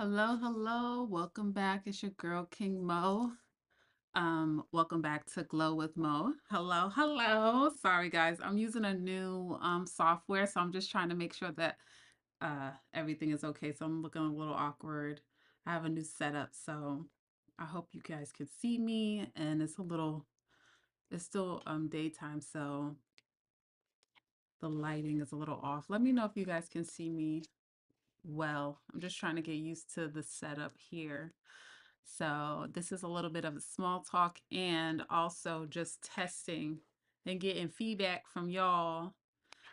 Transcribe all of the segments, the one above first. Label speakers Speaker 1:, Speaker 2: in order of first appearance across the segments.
Speaker 1: Hello, hello. Welcome back. It's your girl KingMo. Welcome back to Glow with Mo. Hello, hello. Sorry guys, I'm using a new software, so I'm just trying to make sure that everything is okay. So I'm looking a little awkward. I have a new setup, so I hope you guys can see me. And it's still daytime, so the lighting is a little off. Let me know if you guys can see me well. I'm just trying to get used to the setup here. So this is a little bit of a small talk and also just testing and getting feedback from y'all.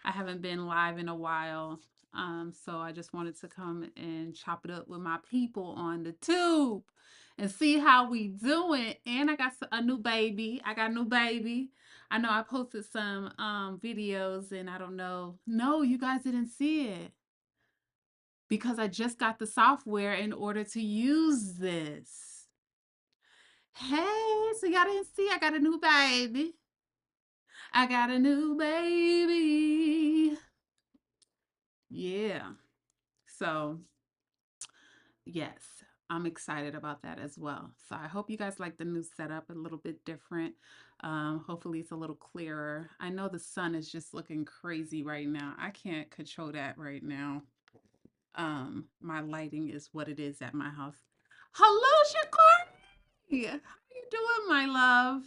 Speaker 1: I haven't been live in a while. So I just wanted to come and chop it up with my people on the tube and see how we doing. And I got a new baby. I got a new baby. I know I posted some videos and I don't know. No, you guys didn't see it because I just got the software in order to use this. Hey, so y'all didn't see I got a new baby. I got a new baby. Yeah. So, yes, I'm excited about that as well. So, I hope you guys like the new setup, a little bit different. Hopefully, it's a little clearer. I know the sun is just looking crazy right now. I can't control that right now. My lighting is what it is at my house. Hello, Shakari. How you doing, my love?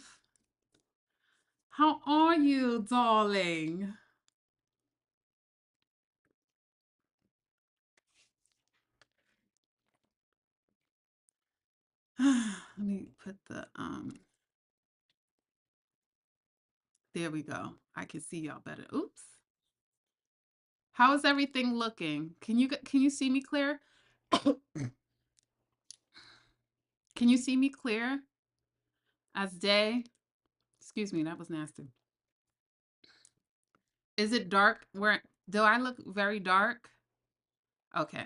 Speaker 1: How are you, darling? Let me put the there we go. I can see y'all better. Oops. How is everything looking? Can you see me clear? Can you see me clear as day? Excuse me, that was nasty. Is it dark? Where do I look very dark? Okay.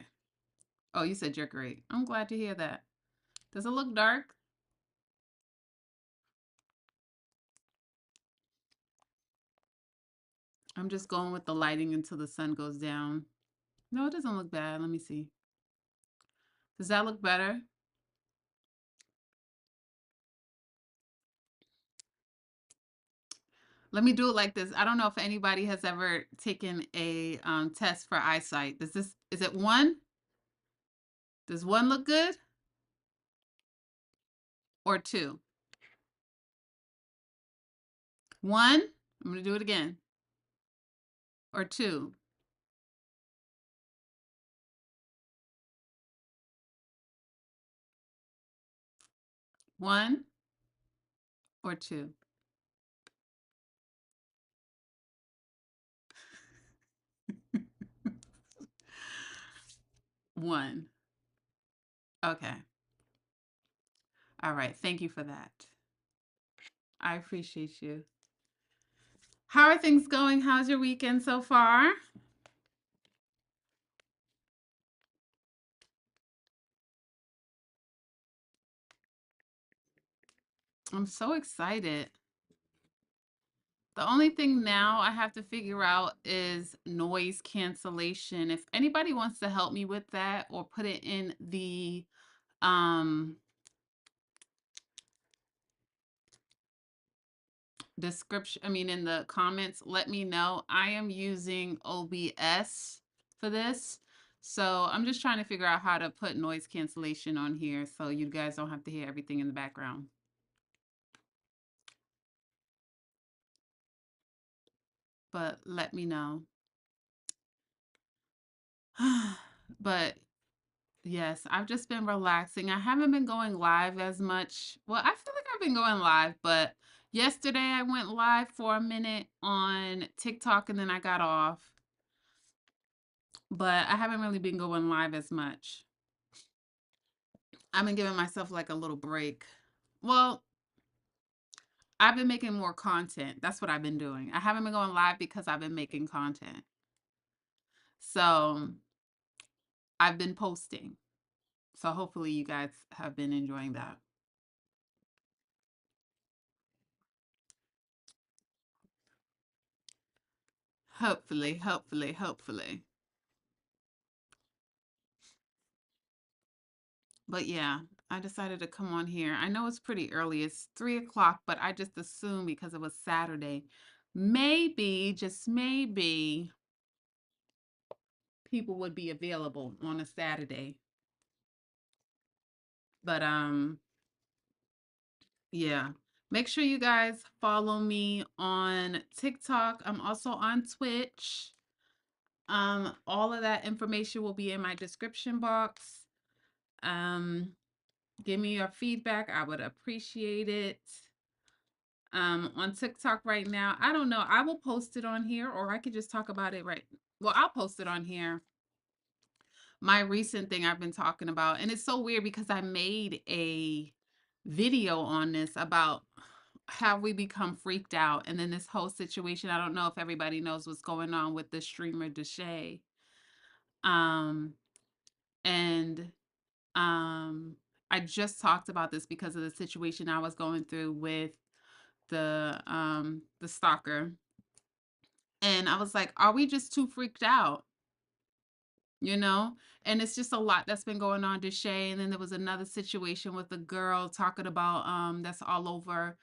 Speaker 1: Oh, you said you're great. I'm glad to hear that. Does it look dark? I'm just going with the lighting until the sun goes down. No, it doesn't look bad. Let me see. Does that look better? Let me do it like this. I don't know if anybody has ever taken a test for eyesight. Is it one? Does one look good or two? One, I'm going to do it again, or two. One or two. One. Okay. All right. Thank you for that. I appreciate you. How are things going? How's your weekend so far? I'm so excited. The only thing now I have to figure out is noise cancellation. If anybody wants to help me with that or put it in the um description, I mean in the comments, let me know. I am using OBS for this. So I'm just trying to figure out how to put noise cancellation on here so you guys don't have to hear everything in the background. But let me know. But yes, I've just been relaxing. I haven't been going live as much. Well, I feel like I've been going live, but yesterday I went live for a minute on TikTok and then I got off. But I haven't really been going live as much. I've been giving myself like a little break. Well, I've been making more content. That's what I've been doing. I haven't been going live because I've been making content. So I've been posting. So hopefully you guys have been enjoying that. Hopefully, hopefully, hopefully. But yeah, I decided to come on here. I know it's pretty early. It's 3 o'clock, but I just assumed because it was Saturday, maybe, just maybe, people would be available on a Saturday. But yeah. Make sure you guys follow me on TikTok. I'm also on Twitch. All of that information will be in my description box. Um, Give me your feedback. I would appreciate it. On TikTok right now, I don't know. I will post it on here, or I could just talk about it right. Well, I'll post it on here. My recent thing I've been talking about, and it's so weird because I made a video on this about how we become freaked out, and then this whole situation. I don't know if everybody knows what's going on with the streamer Deshay. Um, and um, I just talked about this because of the situation I was going through with the stalker. And I was like, are we just too freaked out? You know? And it's just a lot that's been going on, Deshay. And then there was another situation with a girl talking about that's all over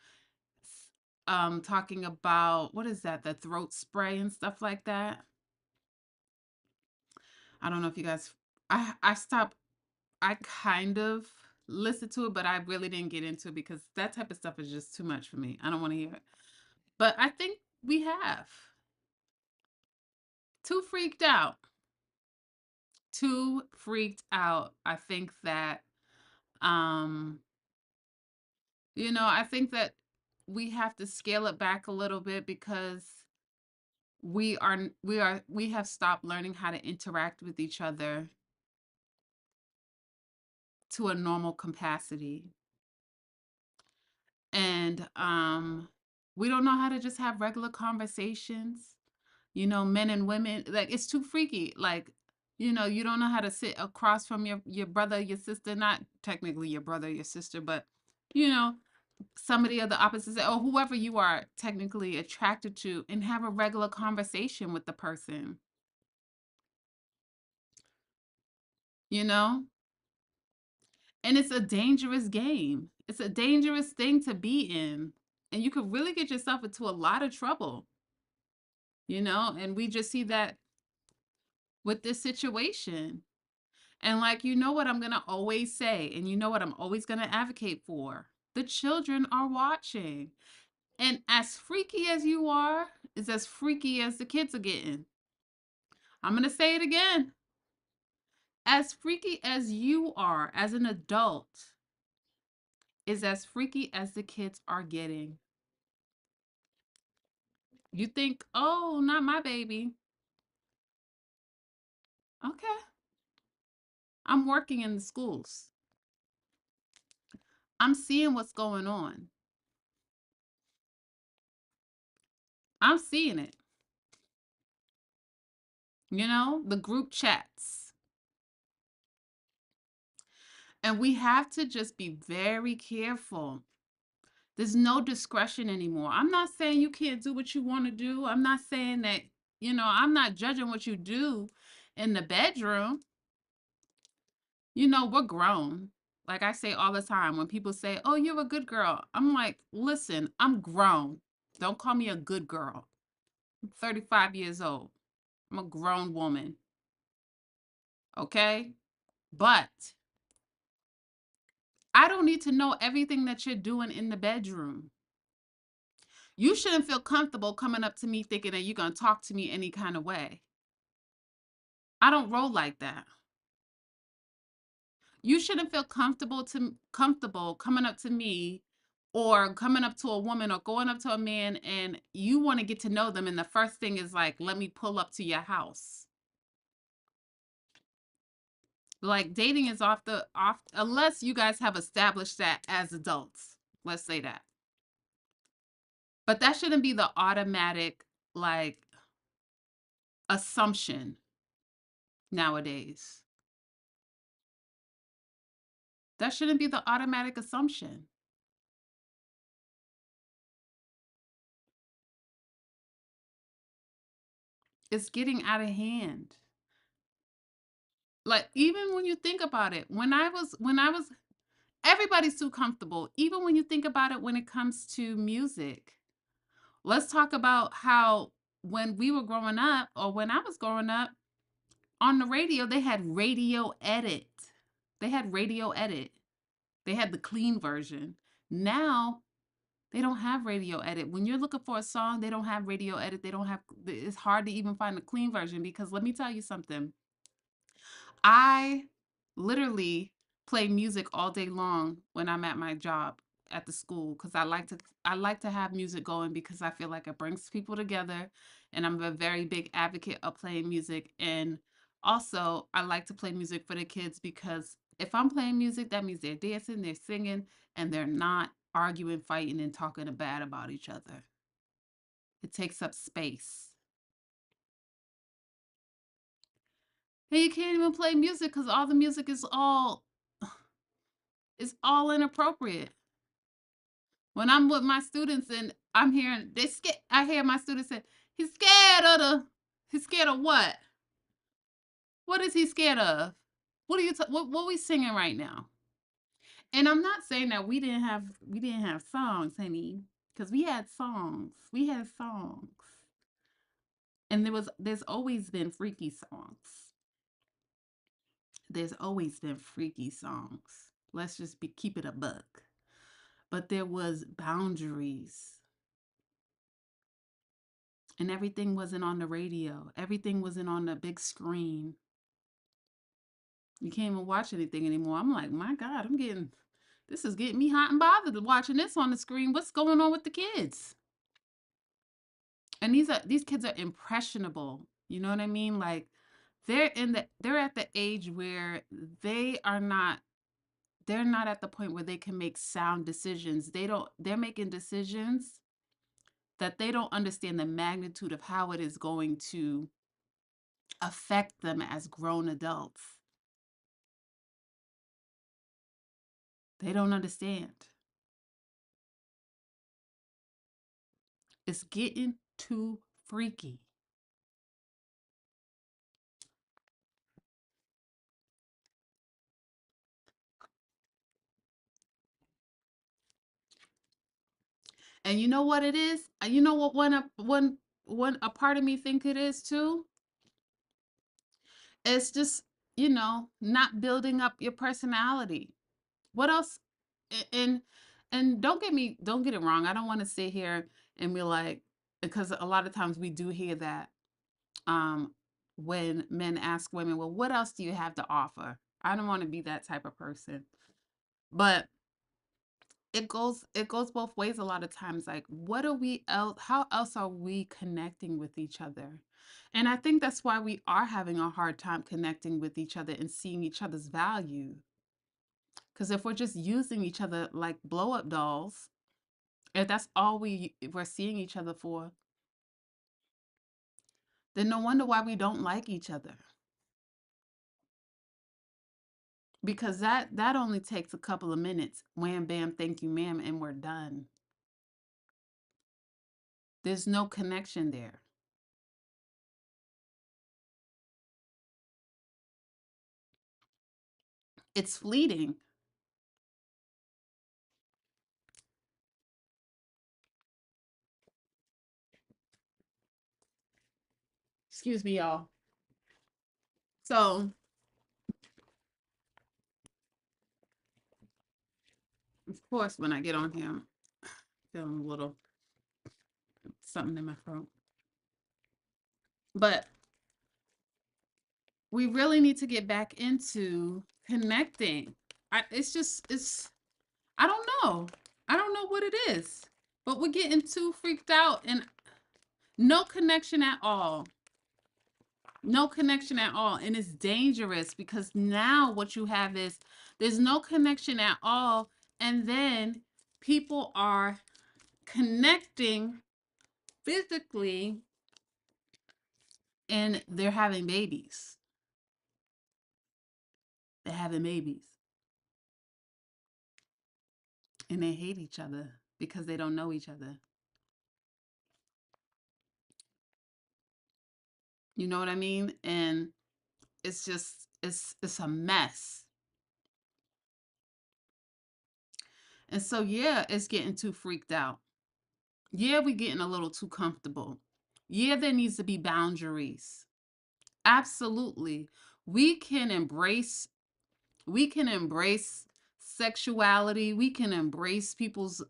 Speaker 1: talking about what is that, the throat spray and stuff like that. I don't know if you guys I stopped. I kind of listened to it, but I really didn't get into it because that type of stuff is just too much for me. I don't want to hear it. But I think we have too freaked out. Too freaked out. I think that um I think that we have to scale it back a little bit because we have stopped learning how to interact with each other to a normal capacity. And we don't know how to just have regular conversations. Men and women, like it's too freaky. Like, you don't know how to sit across from your brother, your sister, not technically your brother, your sister, but you know, somebody of the opposite sex or whoever you are technically attracted to and have a regular conversation with the person, you know? And it's a dangerous game. It's a dangerous thing to be in. And you could really get yourself into a lot of trouble, And we just see that with this situation. And like, what I'm going to always say, and you know what I'm always going to advocate for. The children are watching. And as freaky as you are, is as freaky as the kids are getting. I'm going to say it again. As freaky as you are as an adult is as freaky as the kids are getting. You think, oh, not my baby. Okay. I'm working in the schools. I'm seeing what's going on. I'm seeing it. The group chats. And we have to just be very careful. There's no discretion anymore. I'm not saying you can't do what you want to do. I'm not saying that, I'm not judging what you do in the bedroom. We're grown. Like I say all the time, when people say, oh, you're a good girl, I'm like, listen, I'm grown. Don't call me a good girl. I'm 35 years old. I'm a grown woman. Okay? But I don't need to know everything that you're doing in the bedroom. You shouldn't feel comfortable coming up to me thinking that you're going to talk to me any kind of way. I don't roll like that. You shouldn't feel comfortable coming up to me or coming up to a woman or going up to a man and you want to get to know them and the first thing is like, let me pull up to your house. Like dating is off unless you guys have established that as adults. Let's say that. But that shouldn't be the automatic like assumption nowadays. That shouldn't be the automatic assumption. It's getting out of hand. Like even when you think about it, when I was everybody's too comfortable. Even when you think about it when it comes to music. Let's talk about how when we were growing up or when I was growing up on the radio, they had radio edit. They had radio edit. They had the clean version. Now they don't have radio edit. When you're looking for a song, they don't have radio edit. They don't have, it's hard to even find the clean version because let me tell you something. I literally play music all day long when I'm at my job at the school because I like to have music going because I feel like it brings people together and I'm a very big advocate of playing music and also I like to play music for the kids because if I'm playing music that means they're dancing, they're singing and they're not arguing, fighting and talking bad about each other. It takes up space. And you can't even play music because all the music is all inappropriate. When I'm with my students and I'm hearing they scared, I hear my students say, he's scared of what? What is he scared of? What are what we singing right now? And I'm not saying that we didn't have songs, honey, because we had songs. We had songs. And there's always been freaky songs. There's always been freaky songs. Let's just keep it a buck. But there was boundaries and everything wasn't on the radio. Everything wasn't on the big screen. You can't even watch anything anymore. I'm like, my God, this is getting me hot and bothered watching this on the screen. What's going on with the kids? And these kids are impressionable. You know what I mean? Like they're at the age where they are not they're not at the point where they can make sound decisions. They're making decisions that they don't understand the magnitude of how it is going to affect them as grown adults. They don't understand. It's getting too freaky. And you know what it is? You know what one a part of me think it is too? It's just, not building up your personality. What else and don't get it wrong. I don't want to sit here and be like because a lot of times we do hear that um when men ask women, "Well, what else do you have to offer?" I don't want to be that type of person. But it goes both ways a lot of times like what are we else how else are we connecting with each other? And I think that's why we are having a hard time connecting with each other and seeing each other's value. Because if we're just using each other like blow up dolls, if that's all we're seeing each other for, then no wonder why we don't like each other. Because that only takes a couple of minutes. Wham bam, thank you, ma'am, and we're done. There's no connection there. It's fleeting. Excuse me, y'all. So, of course, when I get on here, I'm feeling a little something in my throat. But we really need to get back into connecting. I don't know. I don't know what it is. But we're getting too freaked out and no connection at all. No connection at all. And it's dangerous because now what you have is there's no connection at all. And then people are connecting physically and they're having babies. They're having babies and they hate each other because they don't know each other. You know what I mean? And it's just it's a mess. And so yeah, it's getting too freaked out. Yeah, we getting a little too comfortable. Yeah, there needs to be boundaries. Absolutely. We can embrace we can embrace sexuality. We can embrace people's,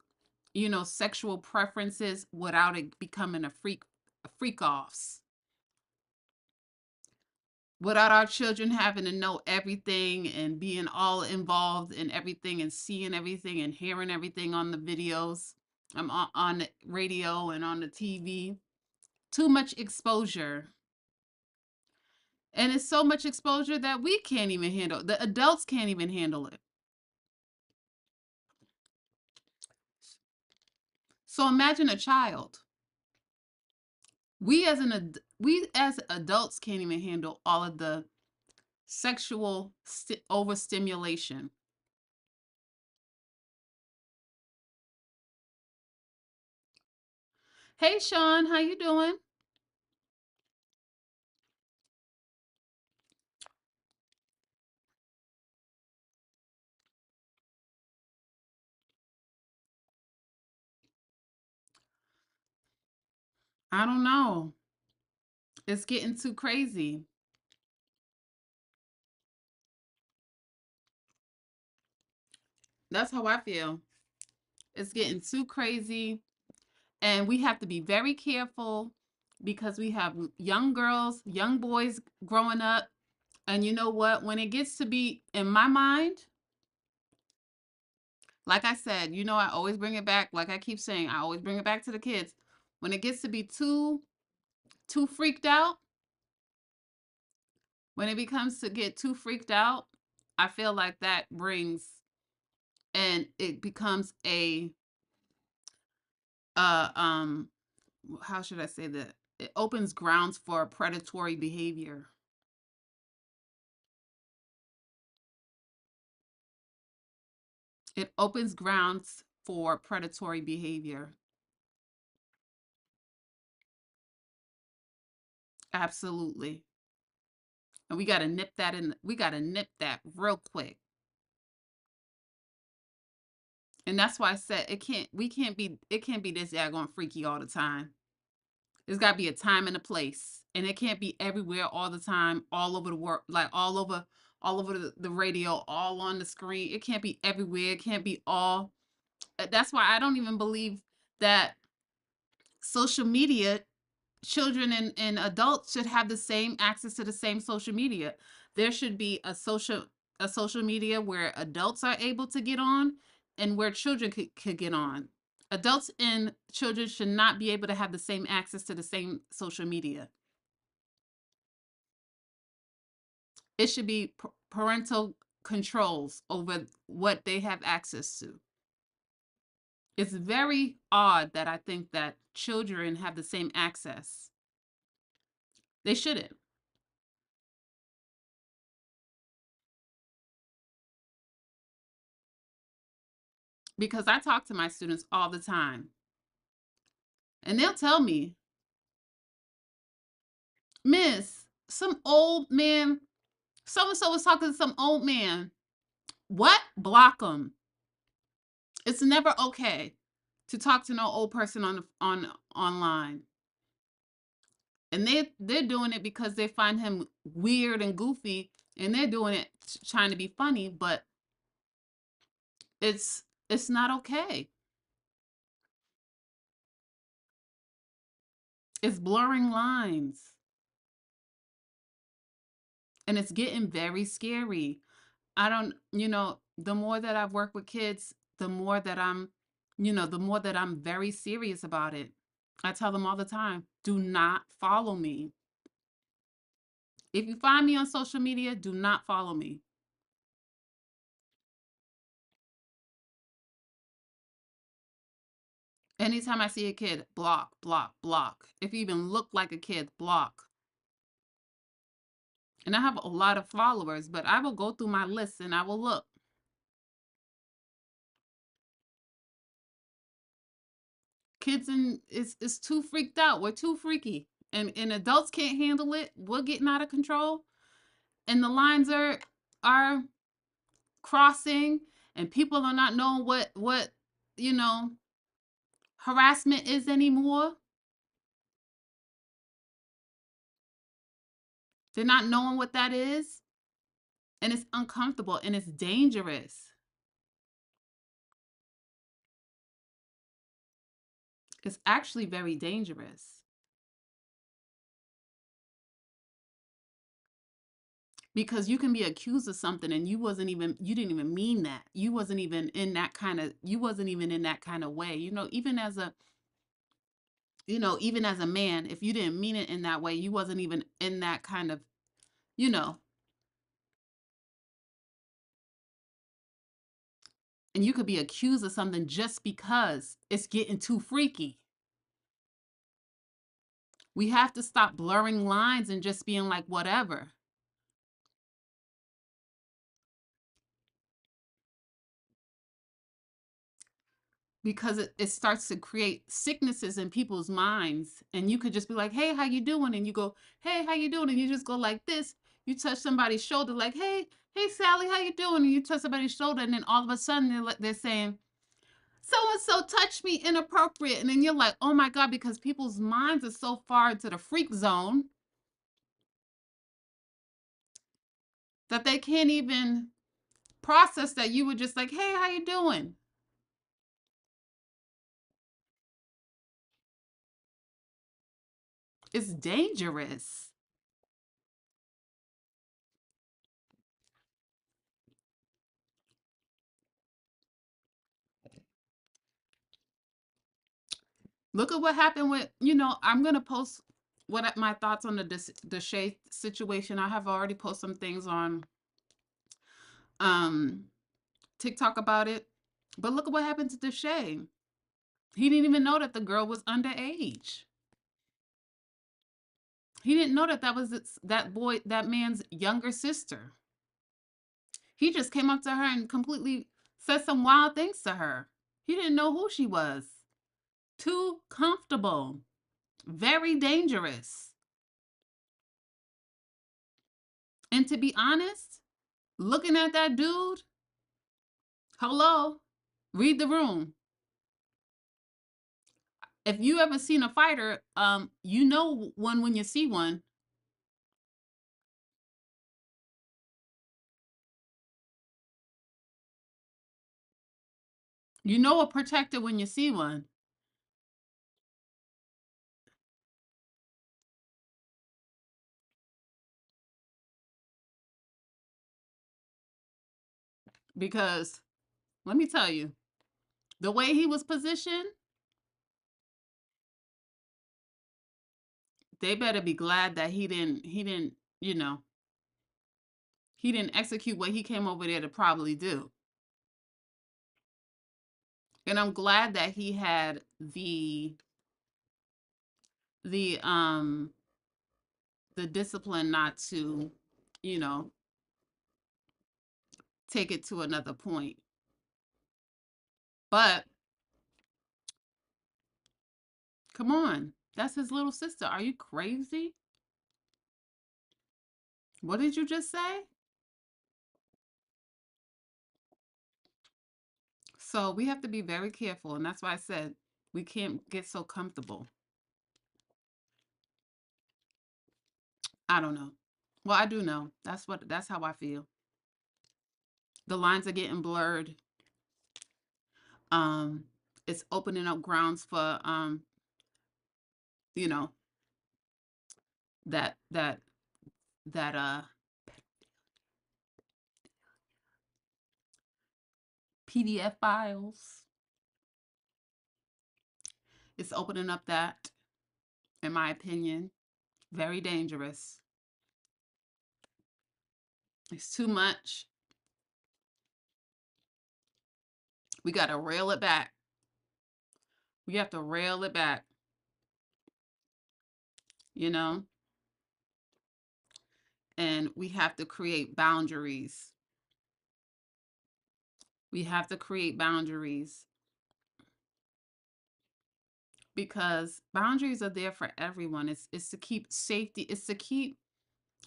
Speaker 1: sexual preferences without it becoming a freak offs. Without our children having to know everything and being all involved in everything and seeing everything and hearing everything on the videos, on the radio and on the TV. Too much exposure. And it's so much exposure that we can't even handle. The adults can't even handle it. So imagine a child. We as adults can't even handle all of the sexual overstimulation. Hey Sean, how you doing? I don't know. It's getting too crazy. That's how I feel. It's getting too crazy. And we have to be very careful because we have young girls, young boys growing up. And you know what? When it gets to be in my mind, like I said, I always bring it back. Like I keep saying, I always bring it back to the kids. When it gets to be too freaked out, when it becomes to get too freaked out, I feel like that brings and it becomes a uh um how should I say that? It opens grounds for predatory behavior. It opens grounds for predatory behavior. Absolutely. And we got to nip that real quick. And that's why I said it can't be this daggone freaky all the time. There's got to be a time and a place. And it can't be everywhere all the time, all over the world, like all over the radio, all on the screen. It can't be everywhere. It can't be all. That's why I don't even believe that social media, children and adults should have the same access to the same social media. There should be a social media where adults are able to get on and where children could get on. Adults and children should not be able to have the same access to the same social media. It should be parental controls over what they have access to. It's very odd that I think that children have the same access. They shouldn't. Because I talk to my students all the time and they'll tell me, Miss, some old man, so and so was talking to some old man. What? Block them. It's never okay to talk to no old person on online. And they're doing it because they find him weird and goofy and they're doing it trying to be funny, but it's not okay. It's blurring lines and it's getting very scary. I don't, the more that I've worked with kids, the more that I'm very serious about it. I tell them all the time, do not follow me. If you find me on social media, do not follow me. Anytime I see a kid, block, block, block. If you even look like a kid, block. And I have a lot of followers, but I will go through my list and I will look. Kids and it's too freaked out. We're too freaky. And adults can't handle it. We're getting out of control. and the lines are crossing, and people are not knowing what you know harassment is anymore. They're not knowing what that is, and it's uncomfortable and it's dangerous. It's actually very dangerous because you can be accused of something and you didn't even mean that. You wasn't even in that kind of way. Even as a man, if you didn't mean it in that way, you wasn't even in that kind of, you know, and you could be accused of something just because it's getting too freaky. We have to stop blurring lines and just being like whatever. Because it starts to create sicknesses in people's minds, and you could just be like, hey, how you doing? And you go, hey, how you doing? And you just go like this. You touch somebody's shoulder like, hey Sally, how you doing? And you touch somebody's shoulder, and then all of a sudden they're saying, so and so touched me inappropriate. And then you're like, oh my God, because people's minds are so far into the freak zone that they can't even process that you were just like, hey, how you doing? It's dangerous. Look at what happened with, I'm going to post my thoughts on the Shay situation. I have already posted some things on um TikTok about it. But look at what happened to Deshay. He didn't even know that the girl was underage. He didn't know that that man's younger sister. He just came up to her and completely said some wild things to her. He didn't know who she was. Too comfortable. Very dangerous. And to be honest, looking at that dude, hello, read the room. If you ever seen a fighter, you know one when you see one. You know a protector when you see one. Because let me tell you, the way he was positioned, they better be glad that he didn't execute what he came over there to probably do. And I'm glad that he had the the discipline not to, you know, take it to another point. But come on, that's his little sister. Are you crazy? What did you just say? So we have to be very careful, and that's why I said we can't get so comfortable. I don't know. Well, I do know. That's how I feel. The lines are getting blurred. Um, it's opening up grounds for you know, that that that PDF files. It's opening up that, in my opinion, very dangerous. It's too much. We got to rail it back. We have to rail it back, you know, and we have to create boundaries. We have to create boundaries because boundaries are there for everyone. It's to keep safety. It's to keep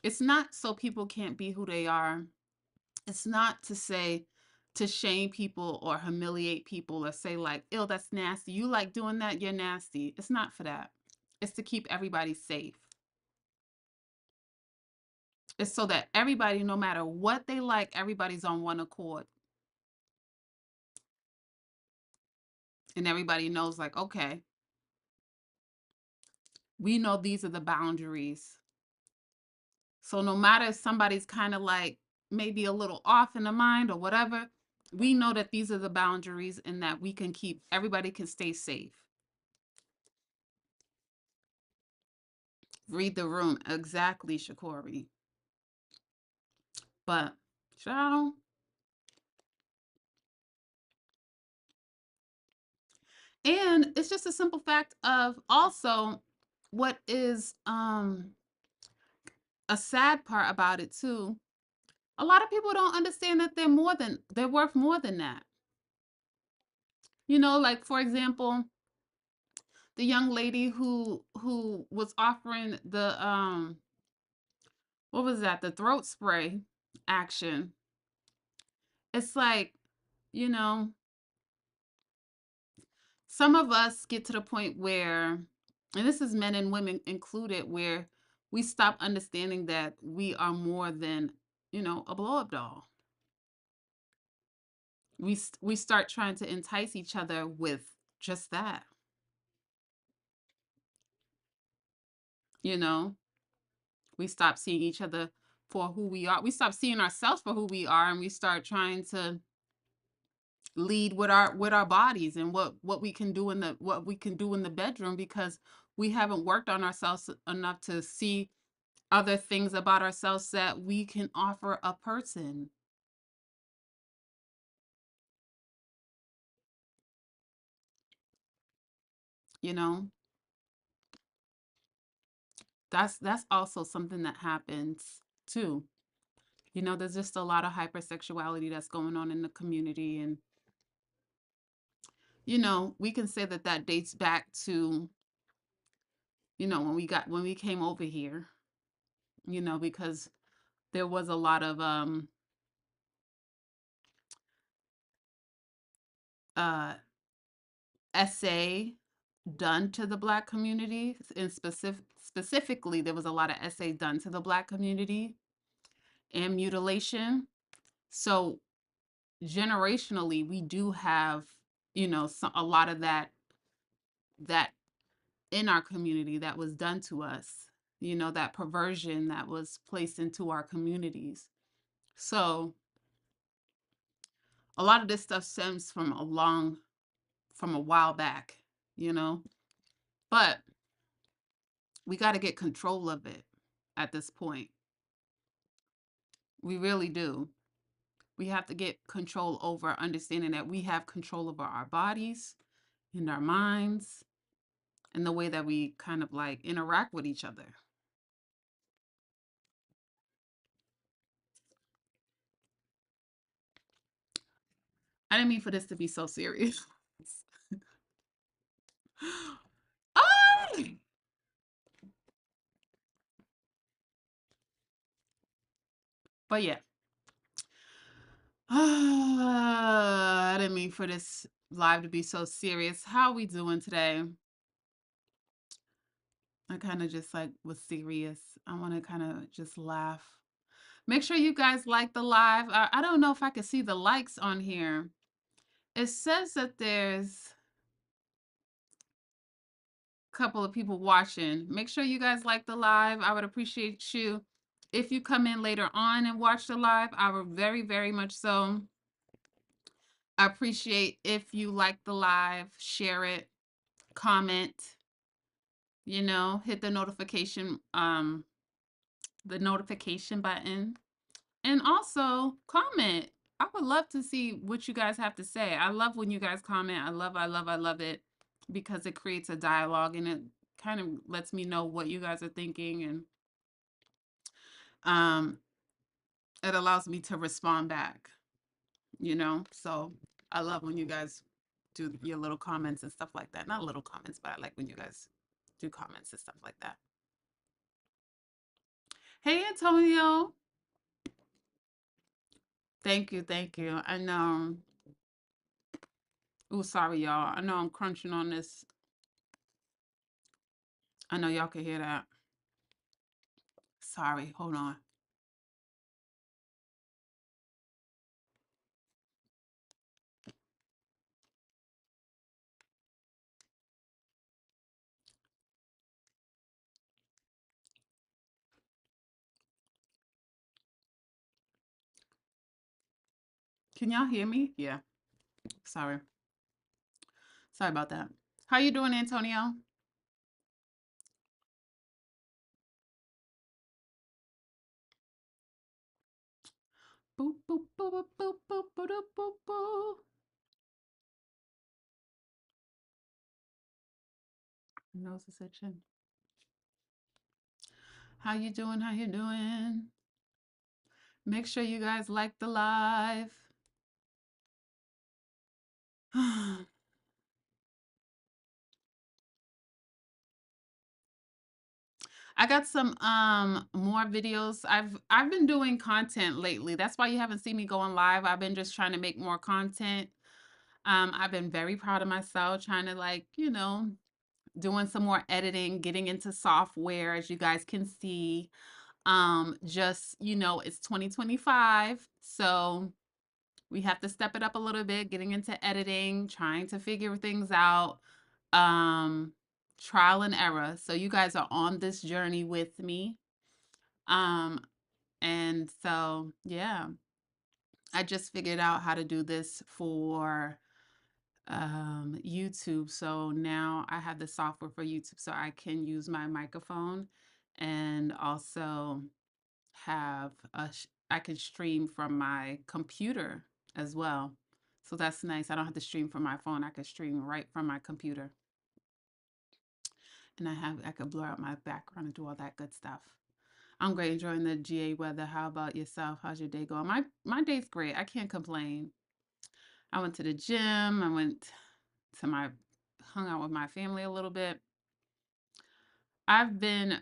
Speaker 1: It's not so people can't be who they are. It's not to say to shame people or humiliate people or say like, "Ew, that's nasty. You like doing that? You're nasty." It's not for that. It's to keep everybody safe. It's so that everybody, no matter what they like, everybody's on one accord. And everybody knows like, okay, we know these are the boundaries. So no matter if somebody's kind of like maybe a little off in the mind or whatever, we know that these are the boundaries and that we can keep everybody can stay safe. Read the room. Exactly, Shakori. But child, and it's just a simple fact of also what is a sad part about it too. A lot of people don't understand that they're worth more than that. You know, like for example, the young lady who was offering the what was that? The throat spray action. It's like, you know, some of us get to the point where, and this is men and women included, where we stop understanding that we are more than, you know, a blow up doll. We start trying to entice each other with just that, you know. We stop seeing each other for who we are. We stop seeing ourselves for who we are, and we start trying to lead with our bodies and what we can do in the bedroom because we haven't worked on ourselves enough to see other things about ourselves that we can offer a person, you know. That's also something that happens too. You know, there's just a lot of hypersexuality that's going on in the community, and you know, we can say that that dates back to, you know, when we came over here, you know, because there was a lot of uh essay done to the black community, and specifically there was a lot of essay done to the black community and mutilation. So generationally we do have, you know, a lot of that in our community that was done to us, you know, that perversion that was placed into our communities. So a lot of this stuff stems from a while back, you know, but we got to get control of it at this point. We really do. We have to get control over understanding that we have control over our bodies and our minds and the way that we kind of like interact with each other. I didn't mean for this to be so serious. Ah! But yeah. I didn't mean for this live to be so serious. How are we doing today? I kind of just like was serious. I want to kind of just laugh. Make sure you guys like the live. I don't know if I can see the likes on here. It says that there's a couple of people watching. Make sure you guys like the live. I would appreciate you if you come in later on and watch the live. I would very, very much so appreciate if you like the live, share it, comment, you know, hit the notification button, and also comment. I would love to see what you guys have to say. I love when you guys comment. I love it because it creates a dialogue and it kind of lets me know what you guys are thinking, and um it allows me to respond back, you know. So I love when you guys do your little comments and stuff like that. Not little comments, but I like when you guys do comments and stuff like that. Hey, Antonio. Thank you. Thank you. I know. Oh, sorry, y'all. I know I'm crunching on this. I know y'all can hear that. Sorry. Hold on. Can y'all hear me? Yeah. Sorry. Sorry about that. How you doing, Antonio? Boop, boop, boop, boop, boop, boop, boop, boop, boop, boop. Nose is itching. How you doing? How you doing? Make sure you guys like the live. I got some more videos. I've been doing content lately. That's why you haven't seen me going live. I've been just trying to make more content. I've been very proud of myself, trying to doing some more editing, getting into software, as you guys can see. It's 2025, so we have to step it up a little bit, getting into editing, trying to figure things out. Um, Trial and error. So you guys are on this journey with me. Um, and so yeah, I just figured out how to do this for YouTube. So now I have the software for YouTube so I can use my microphone and also I can stream from my computer as well. So that's nice. I don't have to stream from my phone. I can stream right from my computer. And I could blur out my background and do all that good stuff. I'm great, enjoying the GA weather. How about yourself? How's your day going? My day's great. I can't complain. I went to the gym. I went to my hung out with my family a little bit. I've been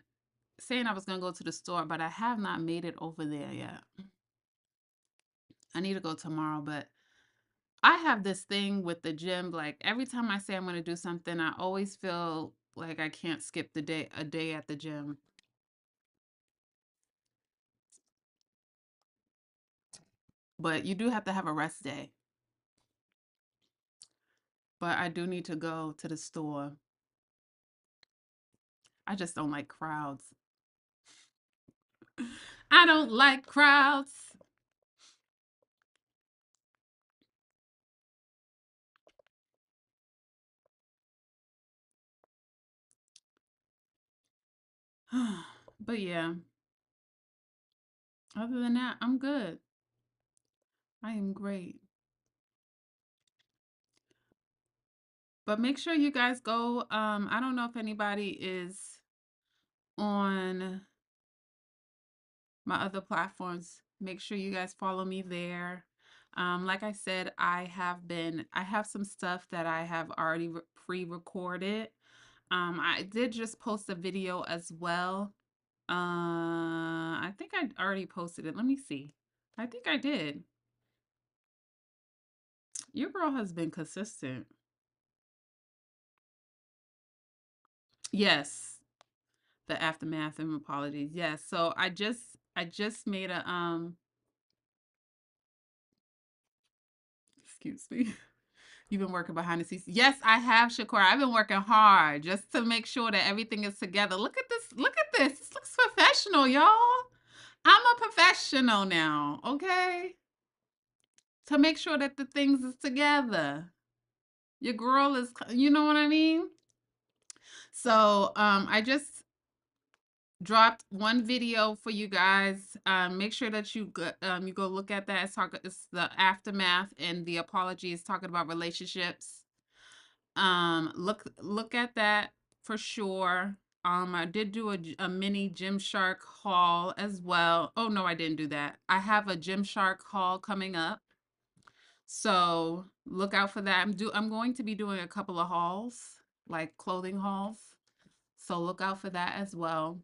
Speaker 1: saying I was going to go to the store, but I have not made it over there yet. I need to go tomorrow, but I have this thing with the gym. Like every time I say I'm going to do something, I always feel like I can't skip a day at the gym. But you do have to have a rest day. But I do need to go to the store. I just don't like crowds. I don't like crowds. But yeah, other than that, I'm good. I am great. But make sure you guys go. I don't know if anybody is on my other platforms. Make sure you guys follow me there. Like I said, I have some stuff that I have already pre-recorded. I did just post a video as well. I think I already posted it. Let me see. I think I did. Your girl has been consistent. Yes, the aftermath and apologies. Yes. So I just made a excuse me. You've been working behind the scenes. Yes, I have, Shakura. I've been working hard just to make sure that everything is together. Look at this. Look at this. This looks professional, y'all. I'm a professional now, okay? To make sure that the things is together. Your girl is, you know what I mean? So I just dropped one video for you guys. Make sure that you go look at that. It's the aftermath and the apology is talking about relationships. Look at that for sure. I did do a mini Gymshark haul as well. Oh no, I didn't do that. I have a Gymshark haul coming up. So look out for that. I'm going to be doing a couple of hauls, like clothing hauls. So look out for that as well.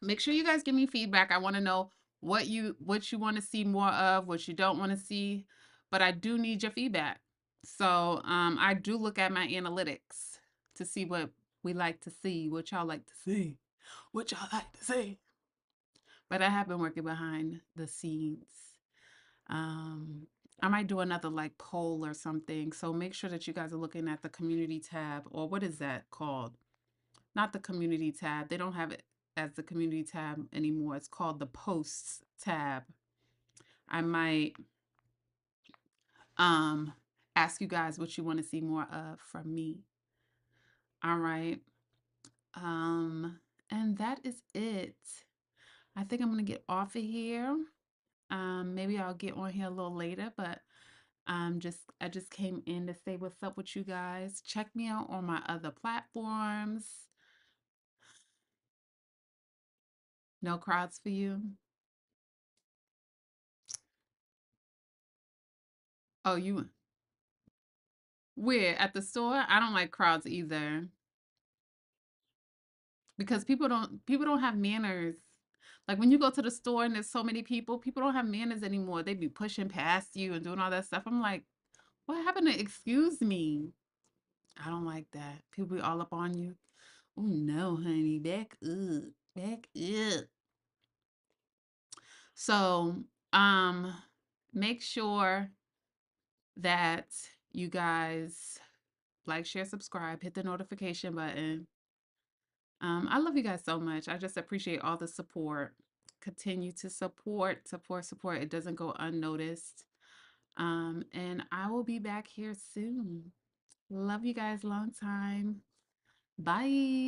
Speaker 1: Make sure you guys give me feedback. I want to know what you want to see more of, what you don't want to see, but I do need your feedback. So I do look at my analytics to see what we like to see, what y'all like to see, what y'all like to see. But I have been working behind the scenes. Um, I might do another like poll or something. So make sure that you guys are looking at the community tab, or what is that called? Not the community tab. They don't have it as the community tab anymore. It's called the posts tab. I might um ask you guys what you want to see more of from me. All right. Um and that is it. I think I'm going to get off of here. Maybe I'll get on here a little later, but I just came in to say what's up with you guys. Check me out on my other platforms. No crowds for you. Oh, you where at the store? I don't like crowds either because people don't have manners. Like when you go to the store and there's so many people don't have manners anymore. They be pushing past you and doing all that stuff. I'm like, what happened to excuse me? I don't like that. People be all up on you. Oh no, honey, back up, back up. So, um, make sure that you guys like, share, subscribe, hit the notification button. I love you guys so much. I just appreciate all the support. Continue to support. It doesn't go unnoticed. And I will be back here soon. Love you guys long time. Bye.